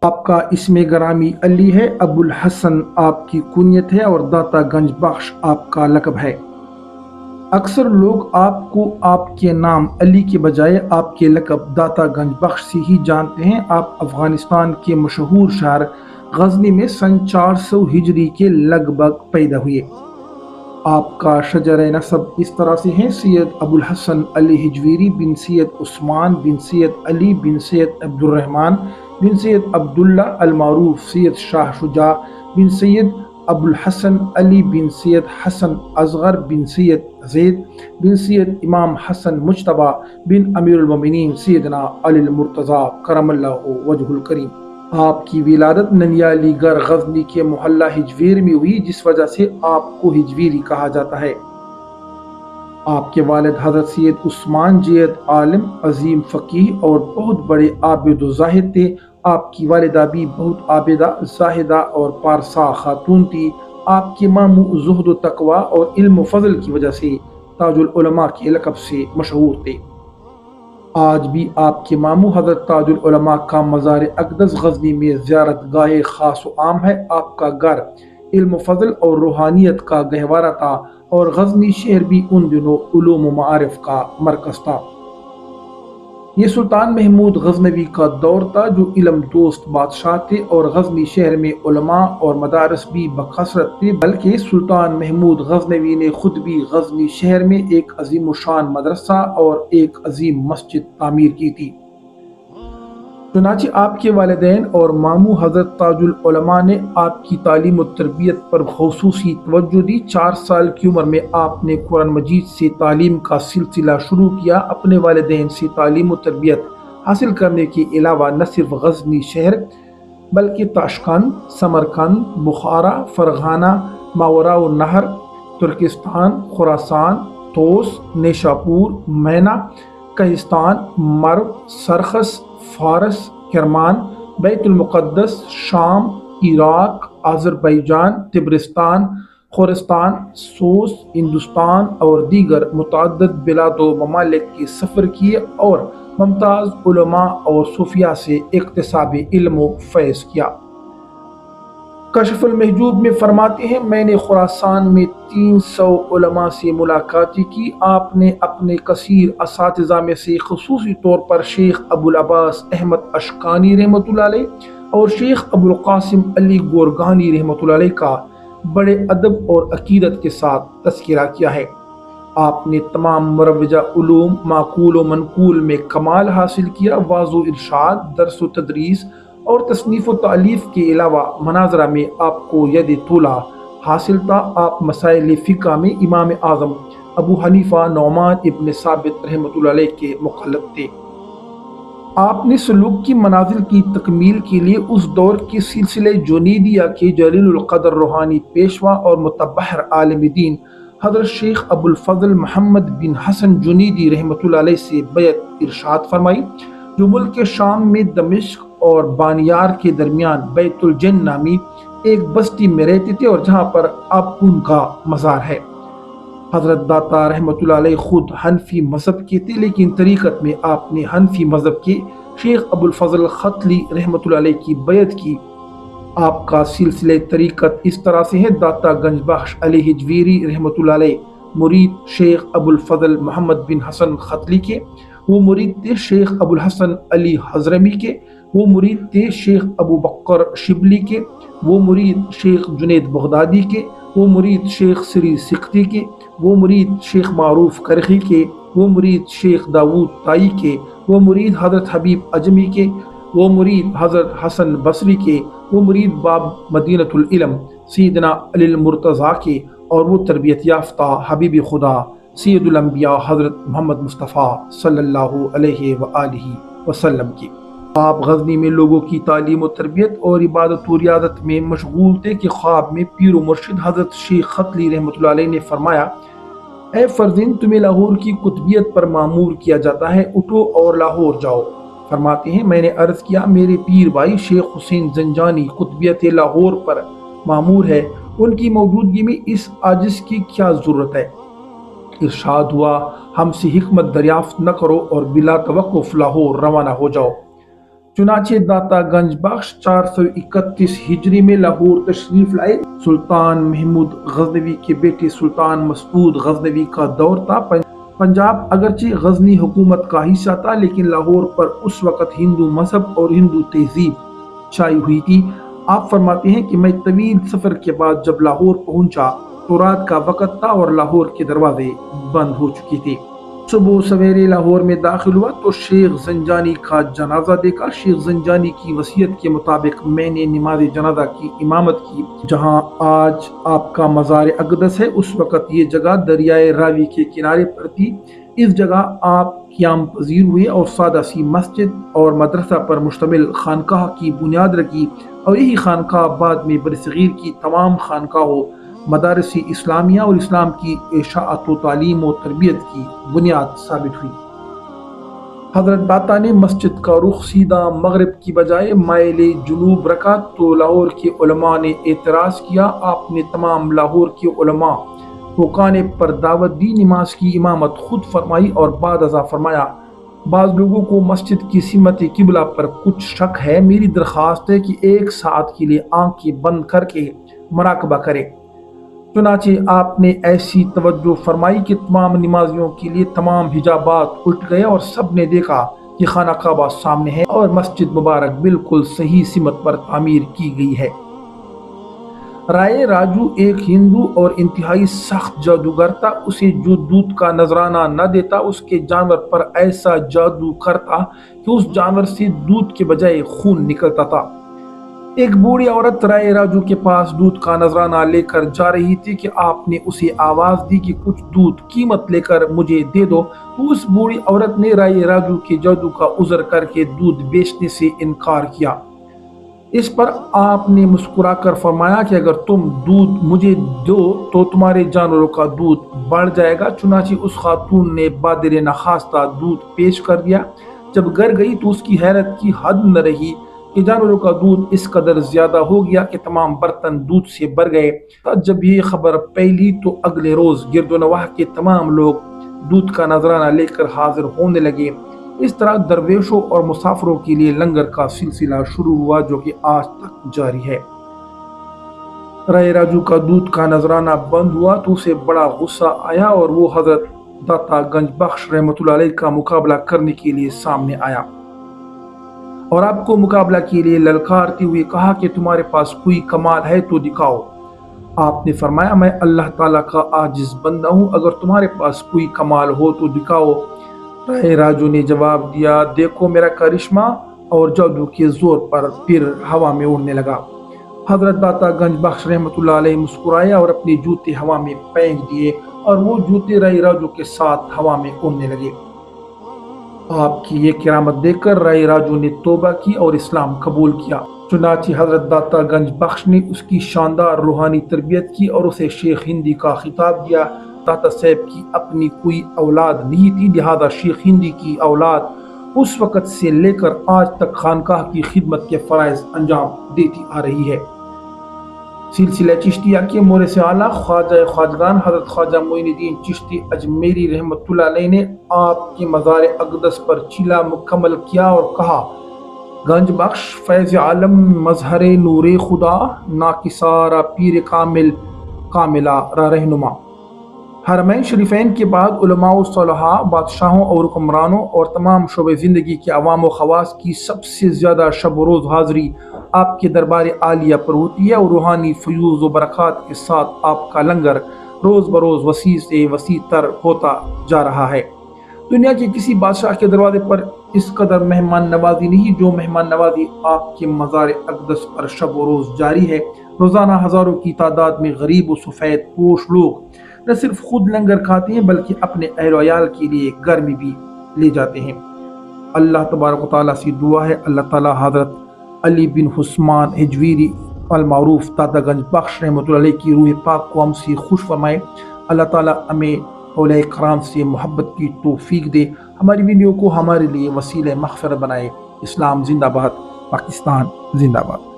آپ کا اسم گرامی علی ہے، ابو الحسن آپ کی کنیت ہے اور داتا گنج بخش آپ کا لقب ہے۔ اکثر لوگ آپ کو آپ کے نام علی کے بجائے آپ کے لقب داتا گنج بخش سے ہی جانتے ہیں۔ آپ افغانستان کے مشہور شہر غزنی میں سن 400 ہجری کے لگ بھگ پیدا ہوئے۔ آپ کا شجرہ نسب اس طرح سے ہیں: سید ابو الحسن علی ہجویری بن سید عثمان بن سید علی بن سید عبد الرحمن بن سید عبداللہ المعروف سید شاہ شجاع بن سید ابو الحسن علی بن سید حسن اصغر بن سید زید بن سید امام حسن مجتبیٰ بن امیر المومنین سیدنا علی المرتضیٰ کرم اللہ وجہ الکریم۔ آپ کی ولادت ننیالی گڑھ غزنی کے محلہ ہجویر میں ہوئی، جس وجہ سے آپ کو ہجویری کہا جاتا ہے۔ آپ کے والد حضرت سید عثمان جیت عالم، عظیم فقیہ اور بہت بڑے عابد و زاہد تھے۔ آپ کی والدہ بھی بہت عابدہ، زاہدہ اور پارسا خاتون تھی۔ آپ کے ماموں زہد و تقویٰ اور علم و فضل کی وجہ سے تاج العلماء کے لقب سے مشہور تھے۔ آج بھی آپ کے ماموں حضرت تاج العلماء کا مزار اقدس غزنی میں زیارت گاہ خاص و عام ہے۔ آپ کا گھر علم و فضل اور روحانیت کا گہوارہ تھا اور غزنی شہر بھی ان دنوں علوم و معارف کا مرکز تھا۔ یہ سلطان محمود غزنوی کا دور تھا، جو علم دوست بادشاہ تھے اور غزنی شہر میں علماء اور مدارس بھی بکثرت تھے، بلکہ سلطان محمود غزنوی نے خود بھی غزنی شہر میں ایک عظیم الشان مدرسہ اور ایک عظیم مسجد تعمیر کی تھی۔ چنانچہ آپ کے والدین اور ماموں حضرت تاج العلماء نے آپ کی تعلیم و تربیت پر خصوصی توجہ دی۔ 4 سال کی عمر میں آپ نے قرآن مجید سے تعلیم کا سلسلہ شروع کیا۔ اپنے والدین سے تعلیم و تربیت حاصل کرنے کے علاوہ نہ صرف غزنی شہر بلکہ تاشقند، سمرقند، بخارا، فرغانہ، ماوراء النہر، ترکستان، خراسان، طوس، نیشاپور، مینا، کہستان، مرو، سرخس، فارس، کرمان، بیت المقدس، شام، عراق، آذربائیجان، طبرستان، خورستان، سوس، ہندوستان اور دیگر متعدد بلاد و ممالک کے سفر کیے اور ممتاز علماء اور صوفیاء سے اکتساب علم و فیض کیا۔ کشف المحجوب میں فرماتے ہیں: میں نے خراسان میں 300 علماء سے ملاقاتیں کی۔ آپ نے اپنے کثیر اساتذہ میں سے خصوصی طور پر شیخ ابو العباس احمد اشقانی رحمۃ اللہ علیہ اور شیخ ابو القاسم علی گورگانی رحمۃ اللہ علیہ کا بڑے ادب اور عقیدت کے ساتھ تذکرہ کیا ہے۔ آپ نے تمام مروجہ علوم معقول و منقول میں کمال حاصل کیا۔ واعظ و ارشاد، درس و تدریس اور تصنیف و تالیف کے علاوہ مناظرہ میں آپ کو ید طولہ حاصل تھا۔ آپ مسائل فقہ میں امام اعظم ابو حنیفہ نعمان ابن ثابت رحمۃ اللہ علیہ کے مقلد تھے۔ آپ نے سلوک کی منازل کی تکمیل کے لیے اس دور کے سلسلہ جنیدیہ کے جلیل القدر روحانی پیشوا اور متبحر عالم دین حضرت شیخ ابو الفضل محمد بن حسن جنیدی رحمۃ اللہ علیہ سے بیعت ارشاد فرمائی، جو ملک شام میں دمشق اور بانیار کے درمیان بیت الجن نامی ایک بستی میں رہتے تھے اور جہاں پر اب ان کا مزار ہے۔ حضرت داتا رحمۃ اللہ علیہ خود حنفی مذہب کے تھے، لیکن طریقت میں آپ نے حنفی مذہب کے شیخ ابو الفضل ختلی رحمۃ اللہ علیہ کی بیعت کی۔ آپ کا سلسلہ طریقت اس طرح سے ہے: داتا گنج بخش علی ہجویری رحمۃ اللہ علیہ مرید شیخ ابو الفضل محمد بن حسن ختلی کے، وہ مرید تھے شیخ ابو الحسن علی حضرمی کے، وہ مرید تھے شیخ ابو بکر شبلی کے، وہ مرید شیخ جنید بغدادی کے، وہ مرید شیخ سری سکھتی کے، وہ مرید شیخ معروف کرخی کے، وہ مرید شیخ داود تائی کے، وہ مرید حضرت حبیب اجمی کے، وہ مرید حضرت حسن بصری کے، وہ مرید باب مدینۃ العلم سیدنا علی المرتضیٰ کے، اور وہ تربیت یافتہ حبیب خدا سید الانبیاء حضرت محمد مصطفیٰ صلی اللہ علیہ وآلہ وسلم کی۔ آپ غزنی میں لوگوں کی تعلیم و تربیت اور عبادت و ریاضت میں مشغول تھے کہ خواب میں پیر و مرشد حضرت شیخ ختلی رحمۃ اللہ علیہ نے فرمایا: اے فرزند، تمہیں لاہور کی قطبیت پر معمور کیا جاتا ہے، اٹھو اور لاہور جاؤ۔ فرماتے ہیں: میں نے عرض کیا، میرے پیر بھائی شیخ حسین زنجانی قطبیت لاہور پر معمور ہے، ان کی موجودگی میں اس عاجز کی کیا ضرورت ہے؟ ارشاد ہوا: ہم سے حکمت دریافت نہ کرو اور بلا توقف لاہور روانہ ہو جاؤ۔ चुनाचे दाता गंज बख्श 431 हिजरी में लाहौर तशरीफ लाए। सुल्तान महमूद गजनवी के बेटे सुल्तान मसूद गजनवी का दौर था। पंजाब अगरचे गजनी हुकूमत का हिस्सा था, लेकिन लाहौर पर उस वक़्त हिंदू मजहब और हिंदू तहजीब छाई हुई थी। आप फरमाते हैं कि मैं तवील सफ़र के बाद जब लाहौर पहुंचा तो रात का वक़्त था और लाहौर के दरवाजे बंद हो चुके थे। सुबह सवेरे लाहौर में दाखिल हुआ तो शेख जंजानी का जनाजा देखा। शेख जंजानी की वसीयत के मुताबिक मैंने नमाज जनाजा की इमामत की। जहां आज आपका मज़ार अक़दस है, उस वक़्त ये जगह दरियाए रावी के किनारे पर थी। इस जगह आप क़याम पज़ीर हुए और सादा सी मस्जिद और मदरसा पर मुश्तमिल खानकाह की बुनियाद रखी, और यही खानकाह बाद में बरसगीर की तमाम खानकाहों, मदारसी इस्लामिया और इस्लाम की इशाअत व तालीम व तरबियत की बुनियाद साबित हुई। हज़रत दाता ने मस्जिद का रुख सीधा मगरिब की बजाय माइल जुनूब रखा तो लाहौर के उलमा ने एतराज़ किया। आपने तमाम लाहौर के उलमा को खाने पर दावत दी, नमाज की इमामत खुद फरमाई और बाद अज़ा फरमाया, बाज़ लोगों को मस्जिद की सिमत किबला पर कुछ शक है। मेरी दरख्वास्त है कि एक साथ के लिए आंखें बंद करके मराकबा करें। चुनाचे आपने ऐसी तवज्जो फरमाई कि तमाम नमाजियों के लिए तमाम हिजाबात उठ गए और सब ने देखा कि खाना काबा सामने है और मस्जिद मुबारक बिल्कुल सही सिमत पर तामीर की गई है। राय राजू एक हिंदू और इंतहाई सख्त जादूगर था। उसे जो दूध का नजराना न देता उसके जानवर पर ऐसा जादू करता कि उस जानवर से दूध के बजाय खून निकलता था। एक बूढ़ी औरत राय राजू के पास दूध का नजराना लेकर जा रही थी कि आपने उसे आवाज दी कि कुछ दूध कीमत लेकर मुझे दे दो, तो उस बूढ़ी औरत ने राय राजू के जादू का उज़र करके दूध बेचने से इनकार किया। इस पर आपने मुस्कुराकर फरमाया कि अगर तुम दूध मुझे दो तो तुम्हारे जानवरों का दूध बढ़ जाएगा। चुनाचे उस खातून ने बादिर नखास्ता दूध पेश कर दिया। जब घर गई तो उसकी हैरत की हद न रही कि जानवरों का दूध इस कदर ज्यादा हो गया कि तमाम बर्तन दूध से भर गए। जब ये खबर फैली तो अगले रोज गिरदोनवाह के तमाम लोग दूध का नजराना लेकर हाजिर होने लगे। इस तरह दरवेशों और मुसाफिरों के लिए लंगर का सिलसिला शुरू हुआ जो कि आज तक जारी है। राय राजू का दूध का नजराना बंद हुआ तो उसे बड़ा गुस्सा आया और वो हजरत दाता गंज बख्श रहमतुल्लाह अलैह का मुकाबला करने के लिए सामने आया और आपको मुकाबला के लिए ललकारते हुए कहा कि तुम्हारे पास कोई कमाल है तो दिखाओ। आपने फरमाया, मैं अल्लाह ताला का आजिज बंदा हूँ, अगर तुम्हारे पास कोई कमाल हो तो दिखाओ। राय राजू ने जवाब दिया, देखो मेरा करिश्मा, और जादू के जोर पर फिर हवा में उड़ने लगा। हजरत दाता गंज बख्श रहमतुल्लाह अलैह मुस्कुराए और अपने जूते हवा में फेंक दिए और वो जूते राय राजू के साथ हवा में उड़ने लगे। आपकी ये करामत देखकर राय राजू ने तौबा की और इस्लाम कबूल किया। चुनाचे हजरत दाता गंज बख्श ने उसकी शानदार रूहानी तरबियत की और उसे शेख हिंदी का खिताब दिया। दाता साहब की अपनी कोई औलाद नहीं थी, लिहाजा शेख हिंदी की औलाद उस वक़्त से लेकर आज तक खानकाह की खिदमत के फ़राइज़ अंजाम देती आ रही है। सिलसिला चिश्तिया के मोरे से आला ख्वाजा ख्वाजगान हजरत ख्वाजा मोइनुद्दीन चिश्ती अजमेरी रहमतुल्लाह अलैह ने आपके मज़ार अक़दस पर चिला मुकम्मल किया और कहा, गंज बख्श फैज़ आलम मजहर नूरे खुदा नाकिसारा पीर कामिल कामिला रहनुमा। हरमैन शरीफैन के बाद उलमाओ सलहा, बादशाहों और हुक्मरानों और तमाम शोबे ज़िंदगी के अवाम व ख़वास की सबसे ज़्यादा शब रोज़ हाज़री आपके दरबार आलिया पर होती है और रूहानी फयूज़ व बरक़ात के साथ आपका लंगर रोज़ बरोज़ वसी से वसी तर होता जा रहा है। दुनिया के किसी बादशाह के दरवाजे पर इस कदर मेहमान नवाजी नहीं जो मेहमान नवाजी आपके मज़ार अक़दस पर शब रोज़ जारी है। रोज़ाना हज़ारों की तादाद में गरीब व सफ़ेद पोश लोग न सिर्फ खुद लंगर खाते हैं बल्कि अपने अहल व अयाल के लिए घर में भी ले जाते हैं। अल्लाह तबारक व तआला से दुआ है, अल्लाह ताला हज़रत अली बिन उस्मान हिजवीरी अल मारूफ दाता गंज बख्श रहमतुल्लाह अलैह की रूह पाक को हमसे खुश फरमाए। अल्लाह ताला हमें औलिया कराम से मोहब्बत की तौफीक दे, हमारी वीडियो को हमारे लिए वसीले मग़फ़िरत बनाए। इस्लाम जिंदाबाद, पाकिस्तान जिंदाबाद।